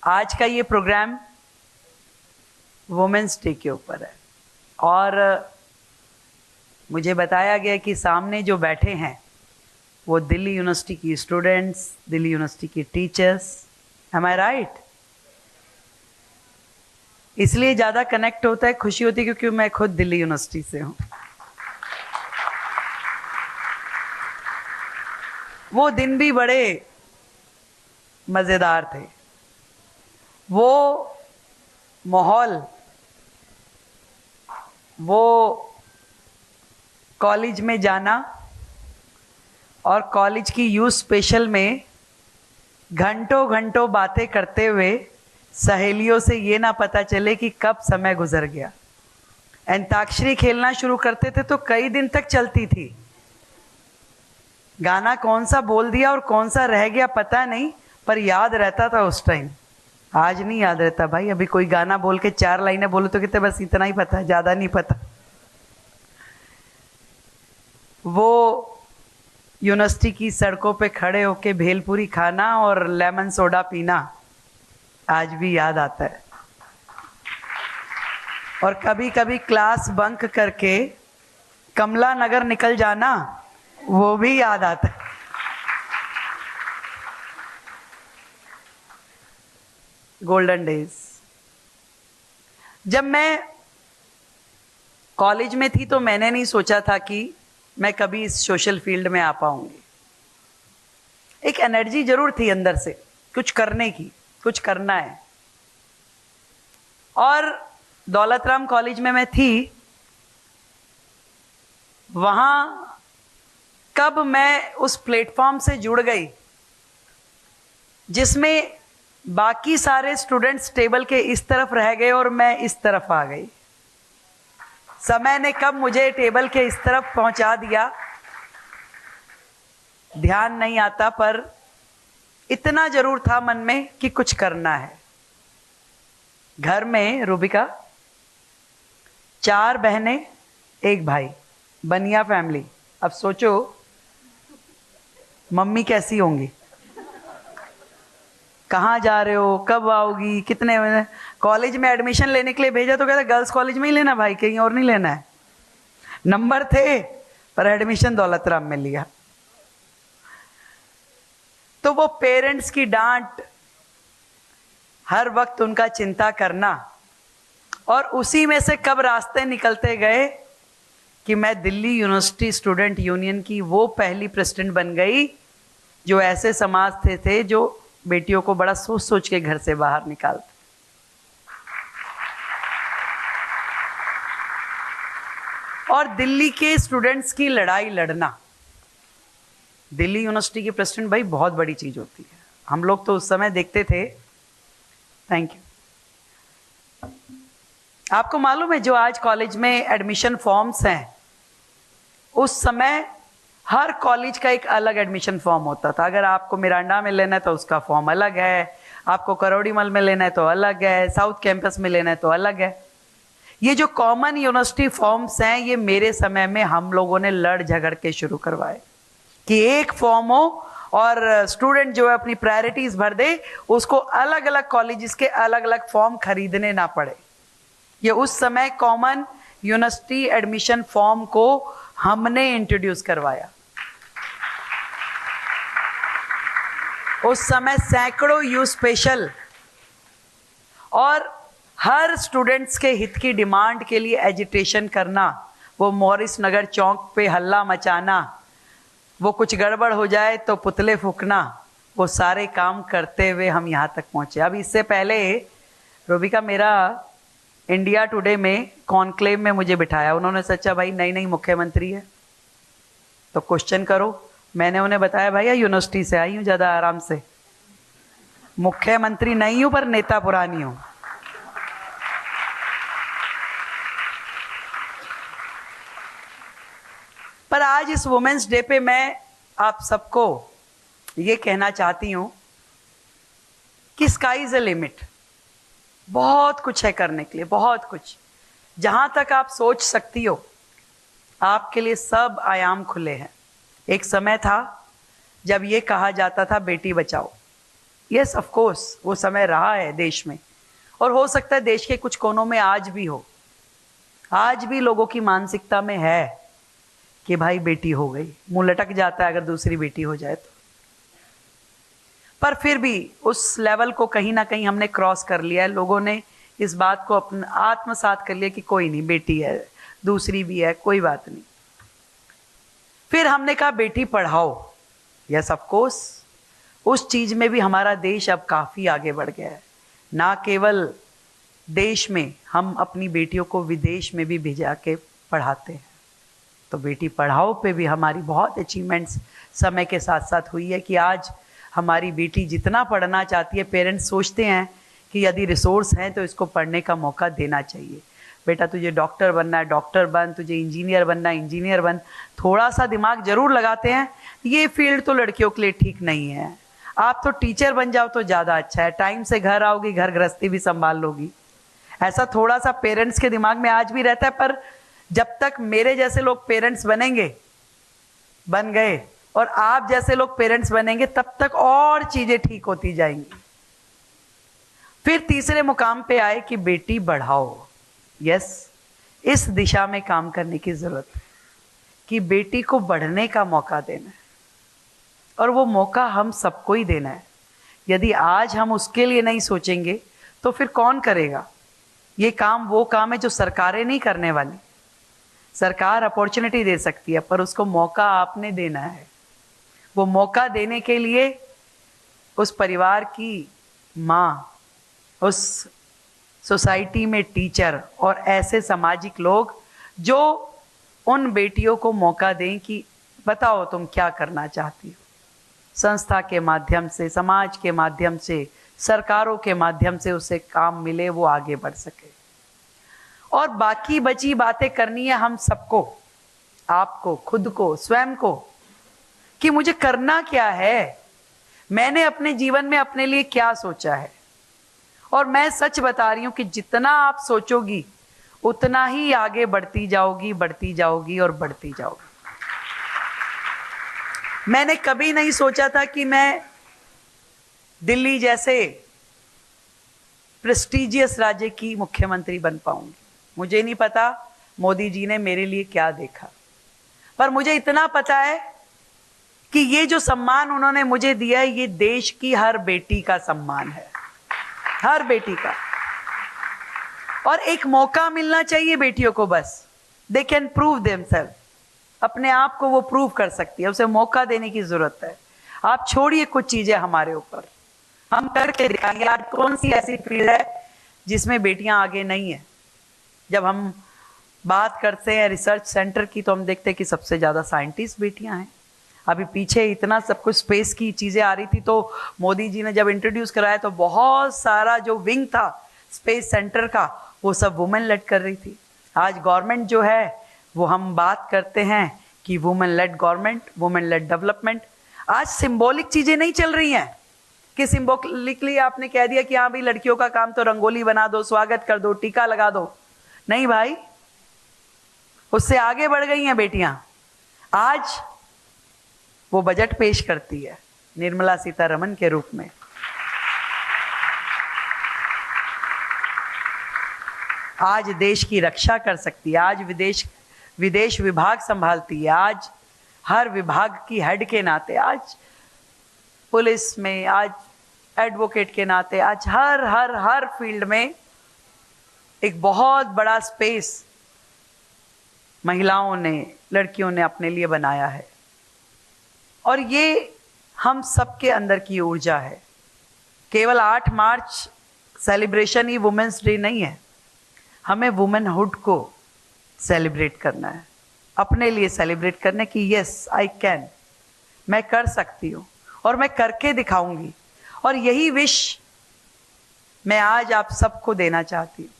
आज का ये प्रोग्राम वुमेन्स डे के ऊपर है और मुझे बताया गया कि सामने जो बैठे हैं वो दिल्ली यूनिवर्सिटी की स्टूडेंट्स, दिल्ली यूनिवर्सिटी की टीचर्स। एम आई राइट? इसलिए ज़्यादा कनेक्ट होता है, खुशी होती है क्योंकि मैं खुद दिल्ली यूनिवर्सिटी से हूँ। वो दिन भी बड़े मज़ेदार थे। वो माहौल, वो कॉलेज में जाना और कॉलेज की यूथ स्पेशल में घंटों घंटों बातें करते हुए सहेलियों से ये ना पता चले कि कब समय गुजर गया। अंताक्षरी खेलना शुरू करते थे तो कई दिन तक चलती थी। गाना कौन सा बोल दिया और कौन सा रह गया पता नहीं, पर याद रहता था उस टाइम। आज नहीं याद रहता भाई। अभी कोई गाना बोल के 4 लाइनें बोलो तो कहते बस इतना ही पता है, ज़्यादा नहीं पता। वो यूनिवर्सिटी की सड़कों पे खड़े होके भेलपूरी खाना और लेमन सोडा पीना आज भी याद आता है। और कभी कभी क्लास बंक करके कमला नगर निकल जाना, वो भी याद आता है। Golden days. जब मैं कॉलेज में थी तो मैंने नहीं सोचा था कि मैं कभी इस सोशल फील्ड में आ पाऊंगी। एक एनर्जी जरूर थी अंदर से कुछ करने की, कुछ करना है। और दौलत राम कॉलेज में मैं थी, वहां कब मैं उस प्लेटफॉर्म से जुड़ गई जिसमें बाकी सारे स्टूडेंट्स टेबल के इस तरफ रह गए और मैं इस तरफ आ गई। समय ने कब मुझे टेबल के इस तरफ पहुंचा दिया ध्यान नहीं आता, पर इतना जरूर था मन में कि कुछ करना है। घर में रूबिका 4 बहनें 1 भाई, बनिया फैमिली। अब सोचो मम्मी कैसी होंगी, कहाँ जा रहे हो, कब आओगी, कितने बजे। कॉलेज में एडमिशन लेने के लिए भेजा तो कहता गर्ल्स कॉलेज में ही लेना भाई, कहीं और नहीं लेना है। नंबर थे पर एडमिशन दौलत राम में लिया। तो वो पेरेंट्स की डांट, हर वक्त उनका चिंता करना, और उसी में से कब रास्ते निकलते गए कि मैं दिल्ली यूनिवर्सिटी स्टूडेंट यूनियन की वो पहली प्रेसिडेंट बन गई जो ऐसे समाज थे जो बेटियों को बड़ा सोच सोच के घर से बाहर निकालते। और दिल्ली के स्टूडेंट्स की लड़ाई लड़ना, दिल्ली यूनिवर्सिटी की प्रेसिडेंट भाई बहुत बड़ी चीज होती है। हम लोग तो उस समय देखते थे। Thank you. आपको मालूम है जो आज कॉलेज में एडमिशन फॉर्म्स हैं, उस समय हर कॉलेज का एक अलग एडमिशन फॉर्म होता था। अगर आपको मिरांडा में लेना है तो उसका फॉर्म अलग है, आपको करोड़ीमल में लेना है तो अलग है, साउथ कैंपस में लेना है तो अलग है। ये जो कॉमन यूनिवर्सिटी फॉर्म्स हैं, ये मेरे समय में हम लोगों ने लड़ झगड़ के शुरू करवाए कि एक फॉर्म हो और स्टूडेंट जो है अपनी प्रायोरिटीज भर दे, उसको अलग अलग कॉलेजेस के अलग अलग फॉर्म खरीदने ना पड़े। ये उस समय कॉमन यूनिवर्सिटी एडमिशन फॉर्म को हमने इंट्रोड्यूस करवाया। उस समय सैकड़ों यू स्पेशल और हर स्टूडेंट्स के हित की डिमांड के लिए एजिटेशन करना, वो मॉरिस नगर चौक पे हल्ला मचाना, वो कुछ गड़बड़ हो जाए तो पुतले फूकना, वो सारे काम करते हुए हम यहाँ तक पहुँचे। अब इससे पहले रूबिका, मेरा इंडिया टुडे में कॉन्क्लेव में मुझे बिठाया। उन्होंने सोचा भाई नई नई मुख्यमंत्री है तो क्वेश्चन करो। मैंने उन्हें बताया भैया यूनिवर्सिटी से आई हूँ, ज़्यादा आराम से, मुख्यमंत्री नहीं हूँ पर नेता पुरानी हूँ। पर आज इस वुमेन्स डे पे मैं आप सबको ये कहना चाहती हूँ कि स्काई इज अ लिमिट। बहुत कुछ है करने के लिए, बहुत कुछ। जहां तक आप सोच सकती हो आपके लिए सब आयाम खुले हैं। एक समय था जब ये कहा जाता था Beti Bachao, yes of course वो समय रहा है देश में, और हो सकता है देश के कुछ कोनों में आज भी हो। आज भी लोगों की मानसिकता में है कि भाई बेटी हो गई, मुंह लटक जाता है अगर दूसरी बेटी हो जाए तो। पर फिर भी उस लेवल को कहीं ना कहीं हमने क्रॉस कर लिया है। लोगों ने इस बात को अपना आत्मसात कर लिया कि कोई नहीं, बेटी है, दूसरी भी है, कोई बात नहीं। फिर हमने कहा Beti Padhao. Yes of course, उस चीज में भी हमारा देश अब काफी आगे बढ़ गया है। ना केवल देश में, हम अपनी बेटियों को विदेश में भी भेजा के पढ़ाते हैं। तो बेटी पढ़ाओ पे भी हमारी बहुत अचीवमेंट्स समय के साथ साथ हुई है कि आज हमारी बेटी जितना पढ़ना चाहती है, पेरेंट्स सोचते हैं कि यदि रिसोर्स हैं तो इसको पढ़ने का मौका देना चाहिए। बेटा तुझे डॉक्टर बनना है, डॉक्टर बन, तुझे इंजीनियर बनना है, इंजीनियर बन। थोड़ा सा दिमाग जरूर लगाते हैं, ये फील्ड तो लड़कियों के लिए ठीक नहीं है, आप तो टीचर बन जाओ तो ज़्यादा अच्छा है, टाइम से घर आओगी, घर गृहस्थी भी संभाल लोगी। ऐसा थोड़ा सा पेरेंट्स के दिमाग में आज भी रहता है। पर जब तक मेरे जैसे लोग पेरेंट्स बनेंगे, बन गए, और आप जैसे लोग पेरेंट्स बनेंगे, तब तक और चीजें ठीक होती जाएंगी। फिर तीसरे मुकाम पे आए कि बेटी बढ़ाओ। यस, इस दिशा में काम करने की जरूरत है कि बेटी को बढ़ने का मौका देना है, और वो मौका हम सबको ही देना है। यदि आज हम उसके लिए नहीं सोचेंगे तो फिर कौन करेगा? ये काम वो काम है जो सरकारें नहीं करने वाली। सरकार अपॉर्चुनिटी दे सकती है, पर उसको मौका आपने देना है। वो मौका देने के लिए उस परिवार की माँ, उस सोसाइटी में टीचर और ऐसे सामाजिक लोग जो उन बेटियों को मौका दें कि बताओ तुम क्या करना चाहती हो। संस्था के माध्यम से, समाज के माध्यम से, सरकारों के माध्यम से उसे काम मिले, वो आगे बढ़ सके। और बाकी बची बातें करनी है हम सबको, आपको, खुद को, स्वयं को, कि मुझे करना क्या है, मैंने अपने जीवन में अपने लिए क्या सोचा है। और मैं सच बता रही हूं कि जितना आप सोचोगी उतना ही आगे बढ़ती जाओगी, बढ़ती जाओगी और बढ़ती जाओगी। मैंने कभी नहीं सोचा था कि मैं दिल्ली जैसे प्रेस्टिजियस राज्य की मुख्यमंत्री बन पाऊंगी। मुझे नहीं पता मोदी जी ने मेरे लिए क्या देखा, पर मुझे इतना पता है कि ये जो सम्मान उन्होंने मुझे दिया है, ये देश की हर बेटी का सम्मान है, हर बेटी का। और एक मौका मिलना चाहिए बेटियों को, बस दे कैन प्रूव देमसेल्फ, अपने आप को वो प्रूव कर सकती है, उसे मौका देने की जरूरत है। आप छोड़िए कुछ चीजें हमारे ऊपर, हम करके दिखाएंगे। आज कौन सी ऐसी फील्ड है जिसमें बेटियां आगे नहीं है? जब हम बात करते हैं रिसर्च सेंटर की, तो हम देखते हैं कि सबसे ज्यादा साइंटिस्ट बेटियां हैं। अभी पीछे इतना सब कुछ स्पेस की चीजें आ रही थी, तो मोदी जी ने जब इंट्रोड्यूस कराया तो बहुत सारा जो विंग था स्पेस सेंटर का, वो सब वुमेन लेड कर रही थी। आज गवर्नमेंट जो है, वो हम बात करते हैं कि women lead government, women lead development. आज सिंबॉलिक चीजें नहीं चल रही हैं कि सिंबॉलिकली आपने कह दिया कि हाँ भाई लड़कियों का काम तो रंगोली बना दो, स्वागत कर दो, टीका लगा दो। नहीं भाई, उससे आगे बढ़ गई हैं बेटियां। आज वो बजट पेश करती है निर्मला सीतारमण के रूप में। आज देश की रक्षा कर सकती है, आज विदेश विभाग संभालती है, आज हर विभाग की हेड के नाते, आज पुलिस में, आज एडवोकेट के नाते, आज हर हर हर फील्ड में एक बहुत बड़ा स्पेस महिलाओं ने, लड़कियों ने अपने लिए बनाया है। और ये हम सबके अंदर की ऊर्जा है। केवल 8 मार्च सेलिब्रेशन ही वुमेन्स डे नहीं है, हमें वुमेनहुड को सेलिब्रेट करना है, अपने लिए सेलिब्रेट करना है कि यस आई कैन, मैं कर सकती हूँ और मैं करके दिखाऊंगी। और यही विश मैं आज आप सबको देना चाहती हूँ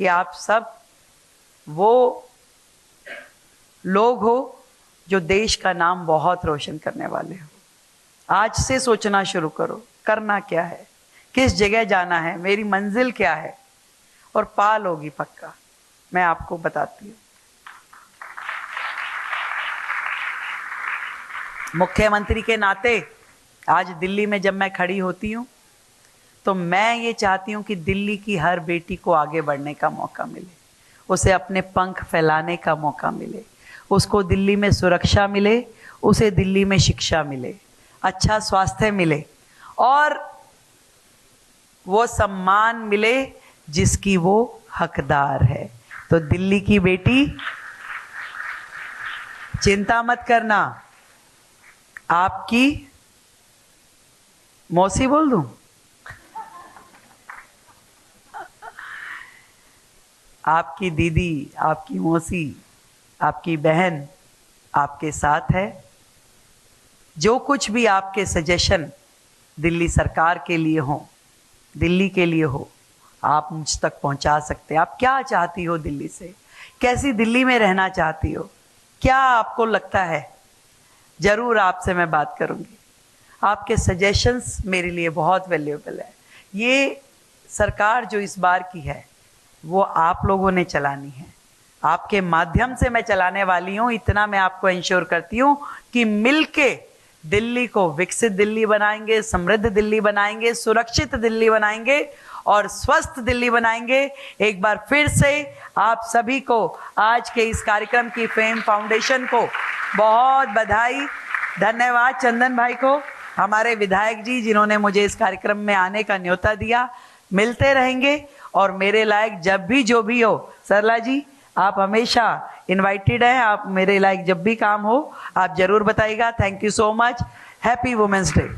कि आप सब वो लोग हो जो देश का नाम बहुत रोशन करने वाले हो। आज से सोचना शुरू करो, करना क्या है, किस जगह जाना है, मेरी मंजिल क्या है, और पा लोगी पक्का, मैं आपको बताती हूँ। मुख्यमंत्री के नाते आज दिल्ली में जब मैं खड़ी होती हूँ तो मैं ये चाहती हूँ कि दिल्ली की हर बेटी को आगे बढ़ने का मौका मिले, उसे अपने पंख फैलाने का मौका मिले, उसको दिल्ली में सुरक्षा मिले, उसे दिल्ली में शिक्षा मिले, अच्छा स्वास्थ्य मिले और वो सम्मान मिले जिसकी वो हकदार है। तो दिल्ली की बेटी, चिंता मत करना, आपकी मौसी बोल दूं, आपकी दीदी, आपकी मौसी, आपकी बहन आपके साथ है। जो कुछ भी आपके सजेशन दिल्ली सरकार के लिए हो, दिल्ली के लिए हो, आप मुझ तक पहुंचा सकते हैं। आप क्या चाहती हो दिल्ली से, कैसी दिल्ली में रहना चाहती हो, क्या आपको लगता है, जरूर आपसे मैं बात करूंगी। आपके सजेशंस मेरे लिए बहुत वैल्यूएबल है। ये सरकार जो इस बार की है वो आप लोगों ने चलानी है, आपके माध्यम से मैं चलाने वाली हूं। इतना मैं आपको इंश्योर करती हूं कि मिलके दिल्ली को विकसित दिल्ली बनाएंगे, समृद्ध दिल्ली बनाएंगे, सुरक्षित दिल्ली बनाएंगे और स्वस्थ दिल्ली बनाएंगे। एक बार फिर से आप सभी को आज के इस कार्यक्रम की फेम फाउंडेशन को बहुत बधाई, धन्यवाद चंदन भाई को, हमारे विधायक जी जिन्होंने मुझे इस कार्यक्रम में आने का न्योता दिया। मिलते रहेंगे और मेरे लायक जब भी जो भी हो, सरला जी आप हमेशा इनवाइटेड हैं, आप मेरे लायक जब भी काम हो आप जरूर बताइएगा। Thank you so much. Happy women's day.